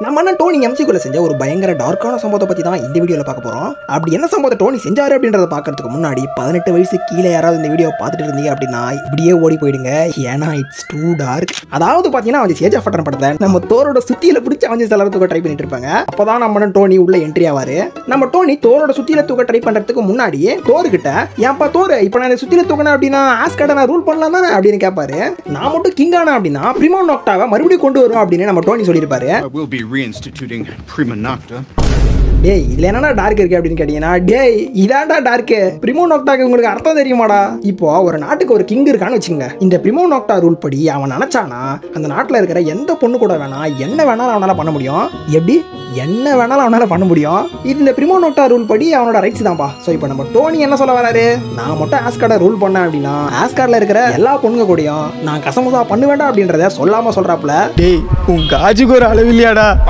நம்ம அண்ணன் டோனி எம்சிக்குள்ள செஞ்ச ஒரு பயங்கர டார்க்கான சம்பவத்தை பத்தி தான் இந்த வீடியோல பார்க்க போறோம். அப்படி என்ன சம்பவத்தை டோனி செஞ்சாரு அப்படின்றத பார்க்கறதுக்கு முன்னாடி 18 வயசு கீழே யாராவது இந்த வீடியோ பார்த்துட்டு இருந்தீங்க அப்படின்னா இப்படியே ஓடி போயிடுங்க. ஏன்னா இட்ஸ் டூ டார்க். அதாவது பாத்தீங்கன்னா அவன் சேஜ் ஆஃப் படத்தை நம்ம தோரோட சுத்தியில பிடிச்சி அவன் தளர்த்துக்க ட்ரை பண்ணிட்டு இருப்பாங்க. அப்பதான் நம்ம அண்ணன் டோனி உள்ள என்ட்ரி ஆவாரு. நம்ம டோனி தோரோட சுத்தியில தூக்க ட்ரை பண்றதுக்கு முன்னாடி தோரு கிட்ட ஏன்பா தோரு இப்ப நான் சுத்தியில தூக்கணும் அப்படின்னா ஆஸ்கார்ட நான் ரூல் பண்ணலாம் தானே அப்படின்னு கேட்பாரு. நான் மட்டும் கிங் ஆனா அப்படின்னா பிரிமோ நோக்டாவை மறுபடியும் கொண்டு வரும் அப்படின்னு நம்ம டோனி சொல்லியிருப்பாரு. Reinstituting Prima Nocta. டேய் இதுல என்னடா டார்க் இருக்கு அப்படின்னு கேட்டீங்கன்னா டேய் இதான்டா டார்க்கு. பிரிமோ நோக்டாக்கு உங்களுக்கு அர்த்தம் தெரியுமாடா? இப்போ ஒரு நாட்டுக்கு ஒரு கிங் இருக்கான்னு வச்சுங்க. இந்த பிரிமோ நோக்டா ரூல் படி அவன் நினைச்சானா அந்த நாட்டில் இருக்கிற எந்த பொண்ணு கூட வேணா என்ன வேணாலும் அவனால பண்ண முடியும். எப்படி என்ன வேணாலும் அவனால பண்ண முடியும். இது இந்த பிரிமோ நோக்டா ரூல் படி அவனோட ரைட்ஸ் தான்ப்பா. ஸோ இப்போ நம்ம டோனி என்ன சொல்ல வராரு, நான் மட்டும் ஆஸ்கார்டை ரூல் பண்ணேன் அப்படின்னா ஆஸ்கார்டில் இருக்கிற எல்லா பொண்ணுங்க கூடயும் நான் கசமுசா பண்ண வேண்டாம் அப்படின்றத சொல்லாம சொல்றாப்புல. டேய் உன் காஜுக்கு ஒரு அளவு இல்லையாடா?